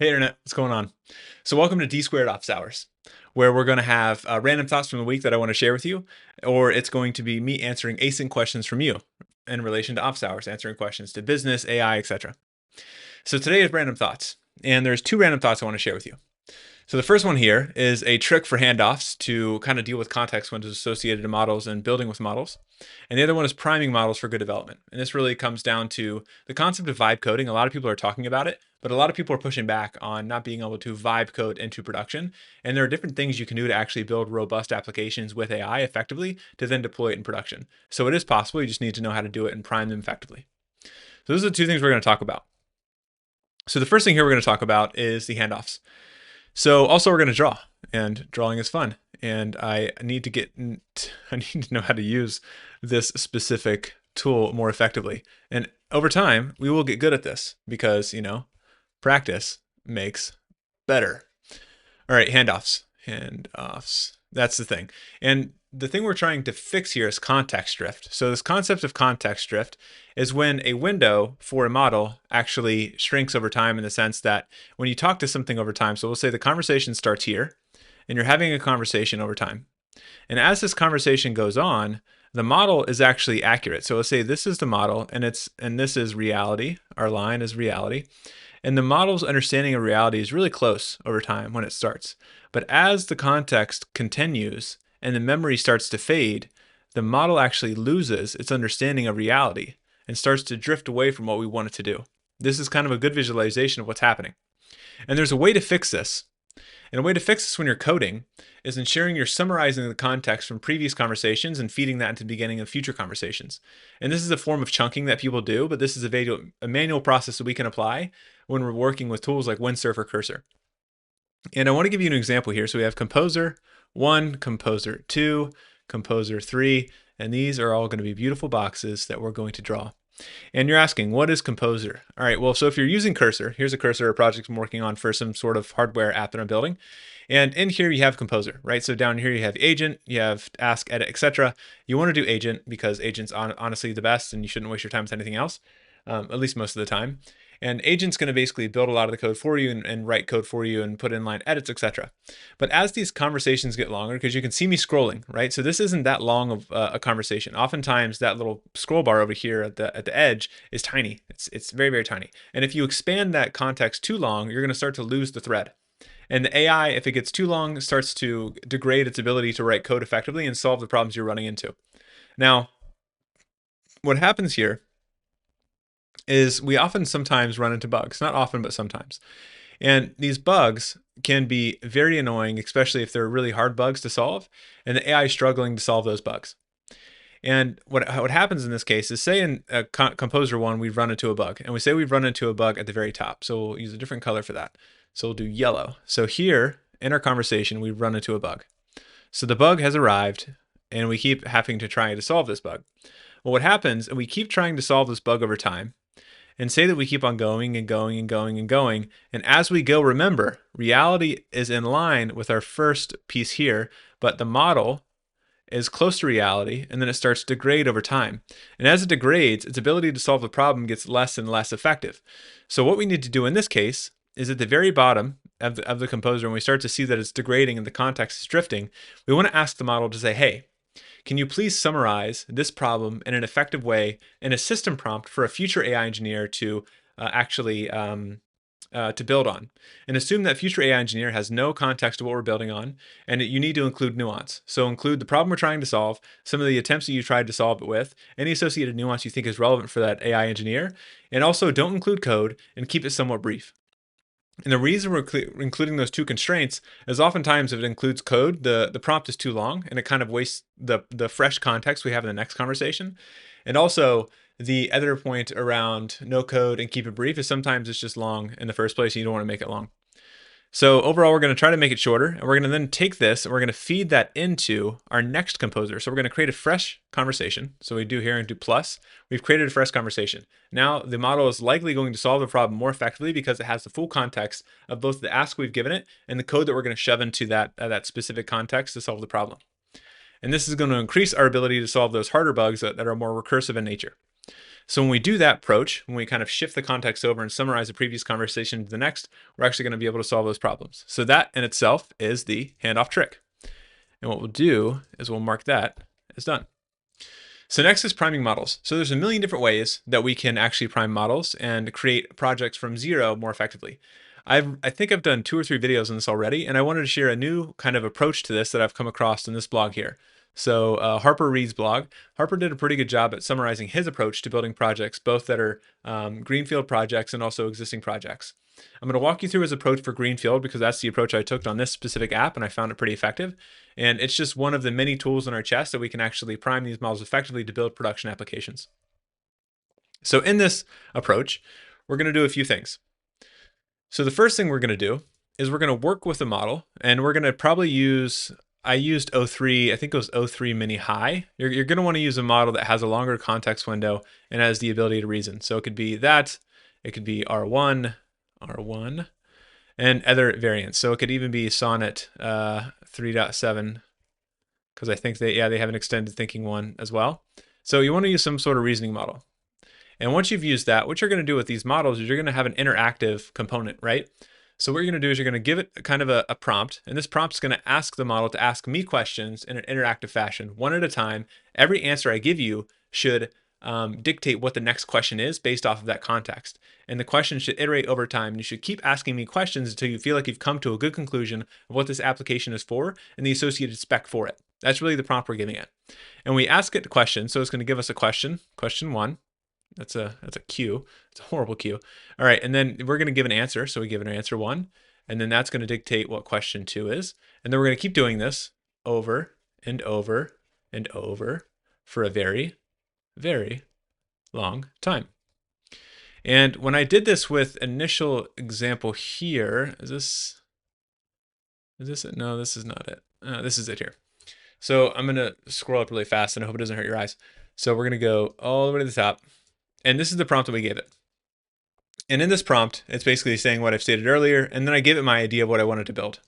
Hey Internet, what's going on? So welcome to D Squared Office Hours, where we're going to have random thoughts from the week that I want to share with you, or it's going to be me answering async questions from you in relation to Office Hours, answering questions to business, AI, etc. So today is random thoughts, and there's two random thoughts I want to share with you. So the first one here is a trick for handoffs to kind of deal with context when it's associated to models and building with models. And the other one is priming models for good development. And this really comes down to the concept of vibe coding. A lot of people are talking about it, but a lot of people are pushing back on not being able to vibe code into production. And there are different things you can do to actually build robust applications with AI effectively to then deploy it in production. So it is possible. You just need to know how to do it and prime them effectively. So those are the two things we're going to talk about. So the first thing here we're going to talk about is the handoffs. So also we're going to draw, and drawing is fun. And I need to know how to use this specific tool more effectively. And over time, we will get good at this because, practice makes better. All right, handoffs. Handoffs. That's the thing. And the thing we're trying to fix here is context drift. So this concept of context drift is when a window for a model actually shrinks over time, in the sense that when you talk to something over time, so we'll say the conversation starts here and you're having a conversation over time. And as this conversation goes on, the model is actually accurate. So let's say this is the model and this is reality. Our line is reality. And the model's understanding of reality is really close over time when it starts. But as the context continues and the memory starts to fade, the model actually loses its understanding of reality and starts to drift away from what we want it to do. This is kind of a good visualization of what's happening. And there's a way to fix this. And a way to fix this when you're coding is ensuring you're summarizing the context from previous conversations and feeding that into the beginning of future conversations. And this is a form of chunking that people do, but this is a manual process that we can apply when we're working with tools like Windsurf or Cursor. And I want to give you an example here. So we have Composer 1, Composer 2, Composer 3, and these are all going to be beautiful boxes that we're going to draw. And you're asking, what is Composer? All right, well, so if you're using Cursor, here's a Cursor, a project I'm working on for some sort of hardware app that I'm building. And in here you have Composer, right? So down here you have Agent, you have Ask, Edit, etc. You want to do Agent because Agent's honestly the best and you shouldn't waste your time with anything else, at least most of the time. And Agent's going to basically build a lot of the code for you and write code for you and put inline edits, etc. But as these conversations get longer, because you can see me scrolling, right? So this isn't that long of a conversation. Oftentimes that little scroll bar over here at the edge is tiny. It's very, very tiny. And if you expand that context too long, you're going to start to lose the thread. And the AI, if it gets too long, starts to degrade its ability to write code effectively and solve the problems you're running into. Now, what happens here is we often sometimes run into bugs. Not often, but sometimes. And these bugs can be very annoying, especially if they're really hard bugs to solve, and the AI is struggling to solve those bugs. And what happens in this case is, say in Composer 1, we've run into a bug, and we say we've run into a bug at the very top. So we'll use a different color for that. So we'll do yellow. So here in our conversation, we've run into a bug. So the bug has arrived, and we keep having to try to solve this bug. Well, what happens, and we keep trying to solve this bug over time, and say that we keep on going and going and going and going. And as we go, remember, reality is in line with our first piece here, but the model is close to reality, and then it starts to degrade over time. And as it degrades, its ability to solve the problem gets less and less effective. So what we need to do in this case is at the very bottom of the composer, when we start to see that it's degrading and the context is drifting, we want to ask the model to say, hey, can you please summarize this problem in an effective way in a system prompt for a future AI engineer to to build on? And assume that future AI engineer has no context to what we're building on, and you need to include nuance. So include the problem we're trying to solve, some of the attempts that you tried to solve it with, any associated nuance you think is relevant for that AI engineer, and also don't include code and keep it somewhat brief. And the reason we're including those two constraints is oftentimes if it includes code, the prompt is too long and it kind of wastes the fresh context we have in the next conversation. And also the editor point around no code and keep it brief is sometimes it's just long in the first place and you don't want to make it long. So overall, we're going to try to make it shorter, and we're going to then take this and we're going to feed that into our next composer. So we're going to create a fresh conversation. So we do here and do plus. We've created a fresh conversation. Now the model is likely going to solve the problem more effectively because it has the full context of both the ask we've given it and the code that we're going to shove into that specific context to solve the problem. And this is going to increase our ability to solve those harder bugs that are more recursive in nature. So when we do that approach, when we kind of shift the context over and summarize the previous conversation to the next, we're actually going to be able to solve those problems. So that in itself is the handoff trick. And what we'll do is we'll mark that as done. So next is priming models. So there's a million different ways that we can actually prime models and create projects from zero more effectively. I think I've done 2 or 3 videos on this already, and I wanted to share a new kind of approach to this that I've come across in this blog here. So Harper Reed's blog. Harper did a pretty good job at summarizing his approach to building projects, both that are greenfield projects and also existing projects. I'm going to walk you through his approach for greenfield because that's the approach I took on this specific app, and I found it pretty effective. And it's just one of the many tools in our chest that we can actually prime these models effectively to build production applications. So in this approach, we're going to do a few things. So the first thing we're going to do is we're going to work with the model, and we're going to probably use, I used O3, I think it was O3 mini high. You're going to want to use a model that has a longer context window and has the ability to reason. So it could be that, it could be R1, and other variants. So it could even be Sonnet 3.7, because I think they have an extended thinking one as well. So you want to use some sort of reasoning model. And once you've used that, what you're going to do with these models is you're going to have an interactive component, right? So what you're going to do is you're going to give it kind of a prompt, and this prompt is going to ask the model to ask me questions in an interactive fashion, one at a time. Every answer I give you should dictate what the next question is based off of that context. And the question should iterate over time. You should keep asking me questions until you feel like you've come to a good conclusion of what this application is for and the associated spec for it. That's really the prompt we're giving it. And we ask it a question, so it's going to give us a question, question 1. That's a Q. It's a horrible Q. All right, and then we're going to give an answer. So we give an answer 1, and then that's going to dictate what question 2 is. And then we're going to keep doing this over and over and over for a very, very long time. And when I did this with initial example here, is this it? No, this is not it. This is it here. So I'm going to scroll up really fast, and I hope it doesn't hurt your eyes. So we're going to go all the way to the top. And this is the prompt that we gave it. And in this prompt, it's basically saying what I've stated earlier, and then I give it my idea of what I wanted to build.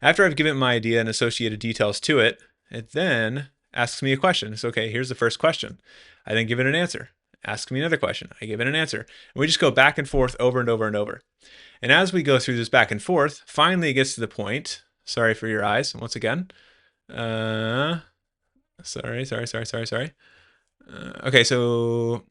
After I've given it my idea and associated details to it, it then asks me a question. So, okay, here's the first question. I then give it an answer. Ask me another question. I give it an answer. And we just go back and forth over and over and over. And as we go through this back and forth, finally it gets to the point. Sorry for your eyes, once again. Sorry. Okay, so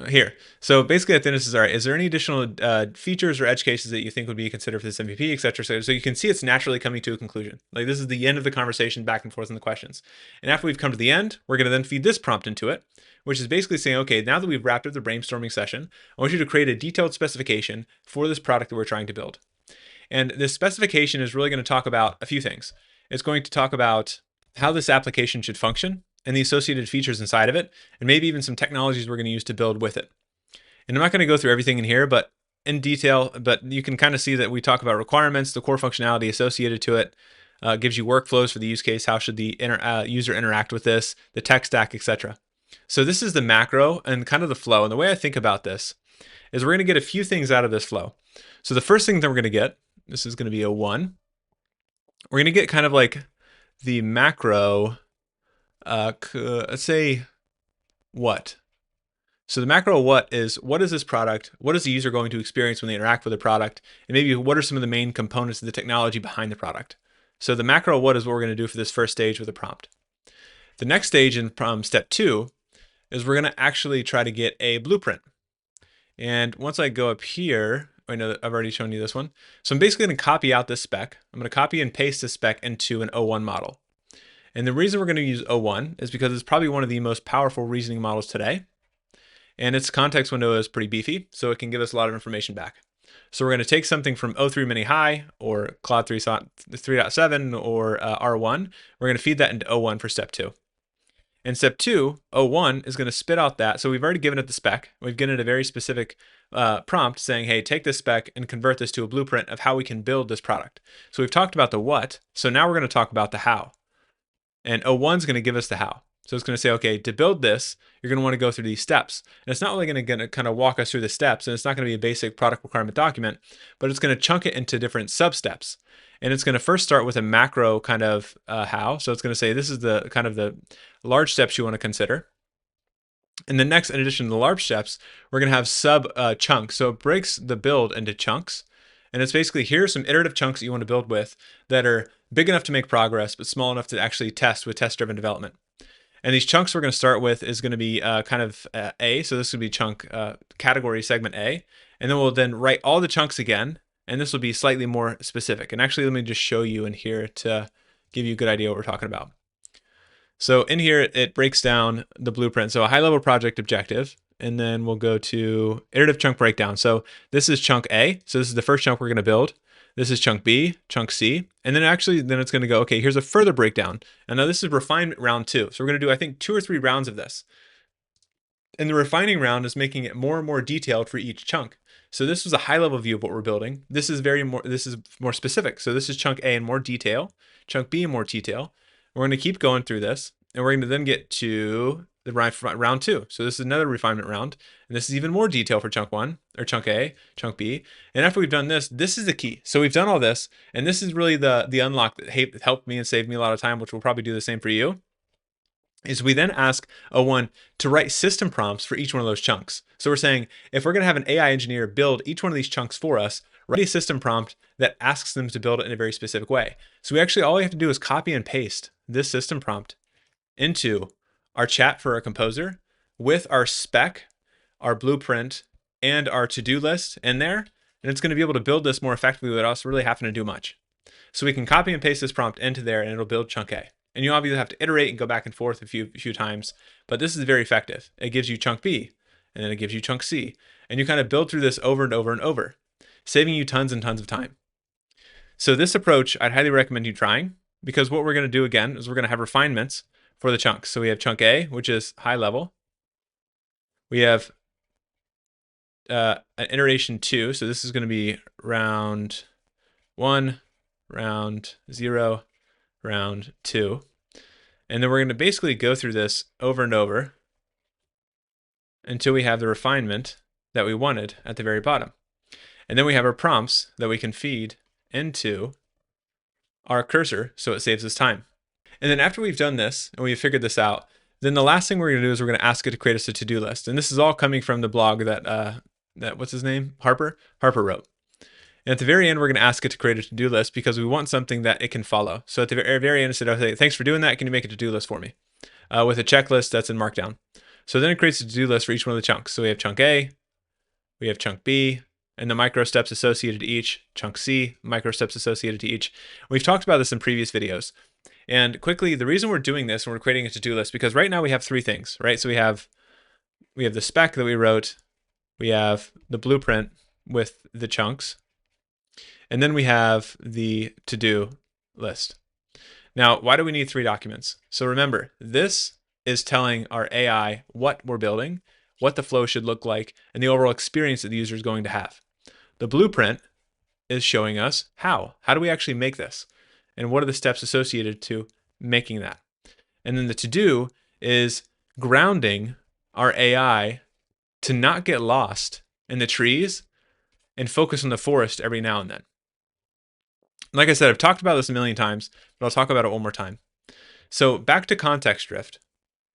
here. So basically at the end this is, all right, is there any additional features or edge cases that you think would be considered for this MVP, et cetera? So you can see it's naturally coming to a conclusion. Like this is the end of the conversation back and forth in the questions. And after we've come to the end, we're going to then feed this prompt into it, which is basically saying, okay, now that we've wrapped up the brainstorming session, I want you to create a detailed specification for this product that we're trying to build. And this specification is really going to talk about a few things. It's going to talk about how this application should function and the associated features inside of it, and maybe even some technologies we're going to use to build with it. And I'm not going to go through everything in here, but in detail, but you can kind of see that we talk about requirements, the core functionality associated to it, gives you workflows for the use case, how should the user interact with this, the tech stack, etc. So this is the macro and kind of the flow. And the way I think about this is we're going to get a few things out of this flow. So the first thing that we're going to get, this is going to be a 1. We're going to get kind of like the macro, let's say what. So the macro what is this product? What is the user going to experience when they interact with the product? And maybe what are some of the main components of the technology behind the product? So the macro what is what we're going to do for this first stage with a prompt. The next stage in step 2 is we're going to actually try to get a blueprint. And once I go up here, I know that I've already shown you this one. So I'm basically going to copy out this spec. I'm going to copy and paste this spec into an O1 model. And the reason we're going to use O1 is because it's probably one of the most powerful reasoning models today. And its context window is pretty beefy, so it can give us a lot of information back. So we're going to take something from O3 Mini High or Claude 3.7 or R1. We're going to feed that into O1 for step 2. In step 2, O1 is going to spit out that. So we've already given it the spec. We've given it a very specific prompt saying, hey, take this spec and convert this to a blueprint of how we can build this product. So we've talked about the what. So now we're going to talk about the how. And O1 is going to give us the how. So it's going to say, okay, to build this, you're going to want to go through these steps. And it's not really going to kind of walk us through the steps. And it's not going to be a basic product requirement document, but it's going to chunk it into different sub-steps. And it's going to first start with a macro kind of how. So it's going to say, this is the kind of the large steps you want to consider. And then next, in addition to the large steps, we're going to have sub chunks. So it breaks the build into chunks. And it's basically, here's some iterative chunks that you want to build with that are big enough to make progress, but small enough to actually test with test-driven development. And these chunks we're going to start with is going to be kind of A. So this would be chunk category segment A. And then we'll then write all the chunks again. And this will be slightly more specific. And actually, let me just show you in here to give you a good idea what we're talking about. So in here, it breaks down the blueprint. So a high-level project objective, and then we'll go to iterative chunk breakdown. So this is chunk A. So this is the first chunk we're going to build. This is chunk B, chunk C, and then actually then it's going to go, okay, here's a further breakdown. And now this is refinement round 2. So we're going to do, I think, 2 or 3 rounds of this. And the refining round is making it more and more detailed for each chunk. So this was a high-level view of what we're building. This is more specific. So this is chunk A in more detail, chunk B in more detail. We're going to keep going through this, and we're going to then get to the round 2. So this is another refinement round, and this is even more detail for chunk 1, or chunk A, chunk B. And after we've done this, this is the key. So we've done all this, and this is really the unlock that helped me and saved me a lot of time, which will probably do the same for you, is we then ask O1 to write system prompts for each one of those chunks. So we're saying, if we're going to have an AI engineer build each one of these chunks for us, write a system prompt that asks them to build it in a very specific way. So all we have to do is copy and paste this system prompt into our chat for our composer with our spec, our blueprint, and our to-do list in there. And it's going to be able to build this more effectively without us really having to do much. So we can copy and paste this prompt into there, and it'll build chunk A. And you obviously have to iterate and go back and forth a few times, but this is very effective. It gives you chunk B, and then it gives you chunk C. And you kind of build through this over and over and over, saving you tons and tons of time. So this approach, I'd highly recommend you trying, because what we're going to do again is we're going to have refinements for the chunks. So we have chunk A, which is high level. We have an iteration 2. So this is going to be round 1, round 0, round 2. And then we're going to basically go through this over and over until we have the refinement that we wanted at the very bottom. And then we have our prompts that we can feed into our cursor so it saves us time. And then after we've done this and we've figured this out, then the last thing we're going to do is we're going to ask it to create us a to-do list. And this is all coming from the blog that what's his name? Harper wrote. And at the very end, we're going to ask it to create a to-do list because we want something that it can follow. So at the very end, it said, okay, thanks for doing that. Can you make a to-do list for me? With a checklist that's in Markdown. So then it creates a to-do list for each one of the chunks. So we have chunk A, we have chunk B, and the micro steps associated to each, chunk C, micro steps associated to each. We've talked about this in previous videos. And quickly, the reason we're doing this and we're creating a to-do list, because right now we have 3 things, right? So we have the spec that we wrote, we have the blueprint with the chunks, and then we have the to-do list. Now, why do we need 3 documents? So remember, this is telling our AI what we're building, what the flow should look like, and the overall experience that the user is going to have. The blueprint is showing us how. How do we actually make this? And what are the steps associated to making that? And then the to-do is grounding our AI to not get lost in the trees and focus on the forest every now and then. Like I said, I've talked about this a million times, but I'll talk about it one more time. So back to context drift.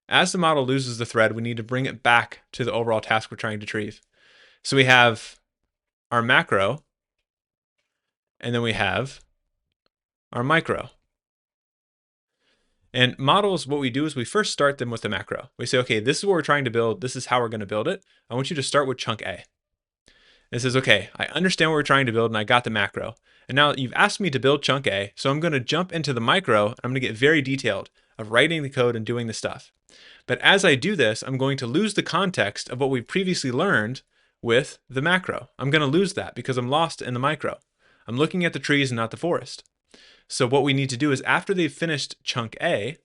As the model loses the thread, we need to bring it back to the overall task we're trying to retrieve. So we have our macro, and then we have our micro. And models, what we do is we first start them with the macro. We say, okay, this is what we're trying to build. This is how we're going to build it. I want you to start with chunk A. It says, okay, I understand what we're trying to build and I got the macro. And now you've asked me to build chunk A, so I'm going to jump into the micro. And I'm going to get very detailed of writing the code and doing the stuff. But as I do this, I'm going to lose the context of what we've previously learned with the macro. I'm going to lose that because I'm lost in the micro. I'm looking at the trees and not the forest. So what we need to do is after they've finished chunk A,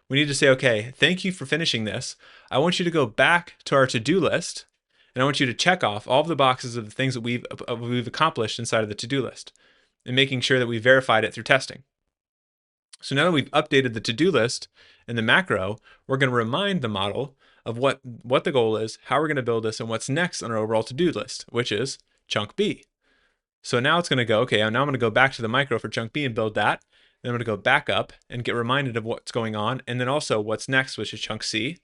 we need to say, okay, thank you for finishing this. I want you to go back to our to-do list, and I want you to check off all of the boxes of the things that we've accomplished inside of the to-do list, and making sure that we verified it through testing. So now that we've updated the to-do list and the macro, we're going to remind the model of what the goal is, how we're going to build this, and what's next on our overall to-do list, which is chunk B. So now it's going to go, okay, now I'm going to go back to the micro for chunk B and build that. Then I'm going to go back up and get reminded of what's going on, and then also what's next, which is chunk C.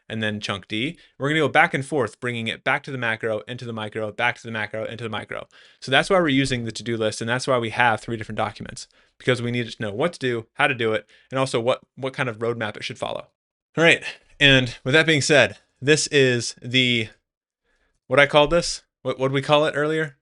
and then chunk D. We're going to go back and forth, bringing it back to the macro, into the micro, back to the macro, into the micro. So that's why we're using the to-do list, and that's why we have 3 different documents, because we need to know what to do, how to do it, and also what kind of roadmap it should follow. All right, and with that being said, this is what I called this. What did we call it earlier?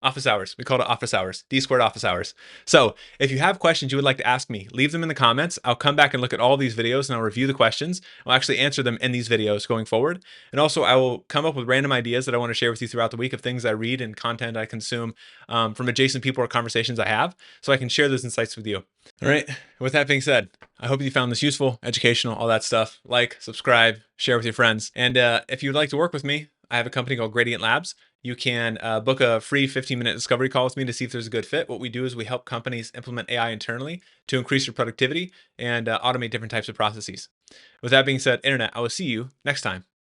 Office hours. We called it office hours, D squared office hours. So if you have questions you would like to ask me, leave them in the comments. I'll come back and look at all these videos and I'll review the questions. I'll actually answer them in these videos going forward. And also I will come up with random ideas that I want to share with you throughout the week of things I read and content I consume from adjacent people or conversations I have, so I can share those insights with you. All right. With that being said, I hope you found this useful, educational, all that stuff. Like, subscribe, share with your friends. And if you'd like to work with me, I have a company called Gradient Labs. You can book a free 15-minute discovery call with me to see if there's a good fit. What we do is we help companies implement AI internally to increase their productivity and automate different types of processes. With that being said, Internet, I will see you next time.